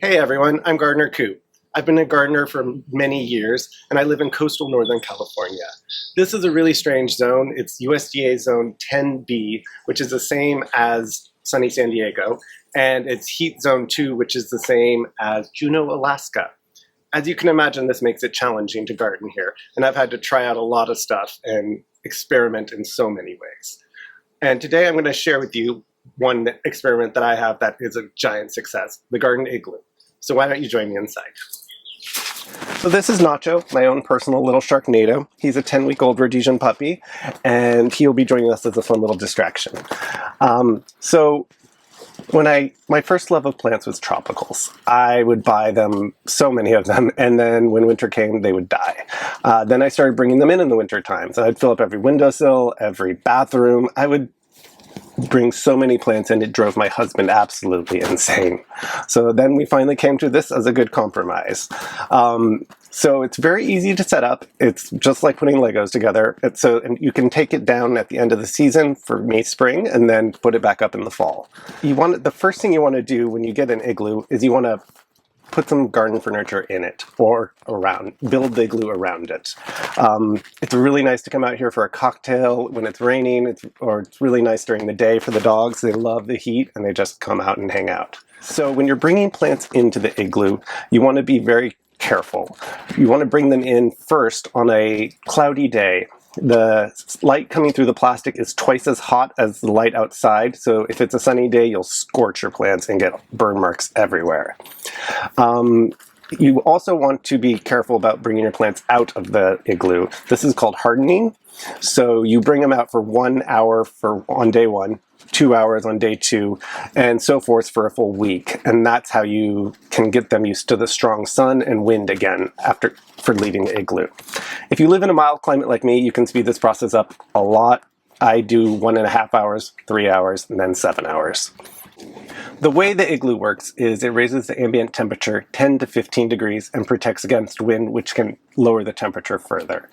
Hey everyone, I'm Gardener Coop. I've been a gardener for many years and I live in coastal Northern California. This is a really strange zone. It's USDA zone 10B, which is the same as sunny San Diego, and it's heat zone 2, which is the same as Juneau, Alaska. As you can imagine, this makes it challenging to garden here, and I've had to try out a lot of stuff and experiment in so many ways. And today I'm going to share with you one experiment that I have that is a giant success, the garden igloo. So why don't you join me inside? So this is Nacho, my own personal little Sharknado. He's a 10-week-old Rhodesian puppy, and he'll be joining us as a fun little distraction. My first love of plants was tropicals. I would buy them, so many of them, and then when winter came, they would die. Then I started bringing them in the winter time. So I'd fill up every windowsill, every bathroom. I would bring so many plants in, it drove my husband absolutely insane. So then we finally came to this as a good compromise. So it's very easy to set up. It's just like putting Legos together. And you can take it down at the end of the season, for me spring, and then put it back up in the fall. The first thing you want to do when you get an igloo is you want to put some garden furniture in it or build the igloo around it. It's really nice to come out here for a cocktail when it's raining, or it's really nice during the day for the dogs. They love the heat and they just come out and hang out. So when you're bringing plants into the igloo, you want to be very careful. You want to bring them in first on a cloudy day. The light coming through the plastic is twice as hot as the light outside, so if it's a sunny day, you'll scorch your plants and get burn marks everywhere. You also want to be careful about bringing your plants out of the igloo. This is called hardening. So you bring them out for 1 hour on day 1, 2 hours on day 2, and so forth for a full week. And that's how you can get them used to the strong sun and wind again for leaving the igloo. If you live in a mild climate like me, you can speed this process up a lot. I do 1.5 hours, 3 hours, and then 7 hours. The way the igloo works is it raises the ambient temperature 10 to 15 degrees and protects against wind, which can lower the temperature further.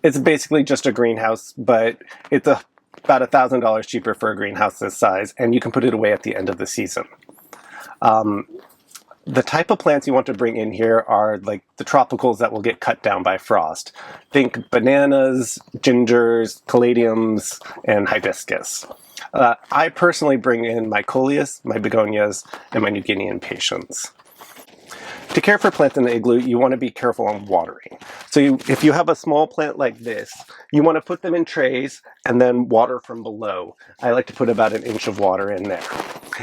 It's basically just a greenhouse, but it's about $1,000 cheaper for a greenhouse this size, and you can put it away at the end of the season. The type of plants you want to bring in here are like the tropicals that will get cut down by frost. Think bananas, gingers, caladiums, and hibiscus. I personally bring in my coleus, my begonias, and my New Guinea impatiens. To care for plants in the igloo, you want to be careful on watering. So if you have a small plant like this, you want to put them in trays and then water from below. I like to put about 1 inch of water in there.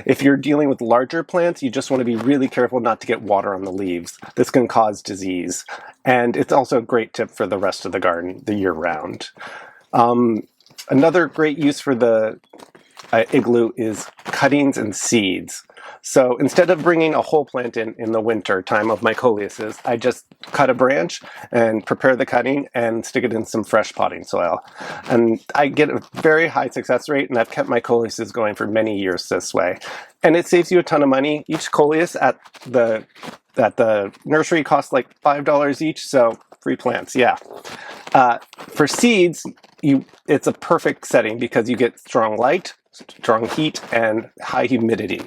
If you're dealing with larger plants, you just want to be really careful not to get water on the leaves. This can cause disease. And it's also a great tip for the rest of the garden, the year round. Another great use for the igloo is cuttings and seeds. So instead of bringing a whole plant in the winter time of my coleuses, I just cut a branch and prepare the cutting and stick it in some fresh potting soil. And I get a very high success rate, and I've kept my coleuses going for many years this way. And it saves you a ton of money. Each coleus at the nursery costs like $5 each, so free plants, yeah. For seeds, it's a perfect setting because you get strong light, strong heat, and high humidity.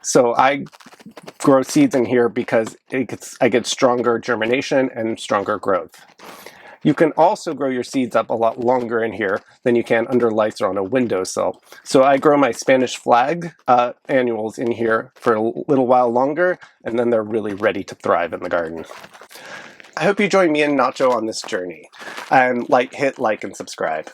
So I grow seeds in here because I get stronger germination and stronger growth. You can also grow your seeds up a lot longer in here than you can under lights or on a windowsill. So I grow my Spanish flag annuals in here for a little while longer, and then they're really ready to thrive in the garden. I hope you join me and Nacho on this journey, and hit like and subscribe.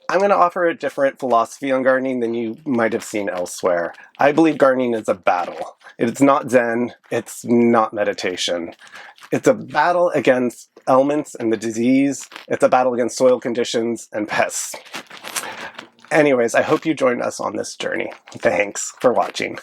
I'm going to offer a different philosophy on gardening than you might have seen elsewhere. I believe gardening is a battle. It's not Zen, it's not meditation. It's a battle against elements and the disease. It's a battle against soil conditions and pests. Anyways, I hope you join us on this journey. Thanks for watching.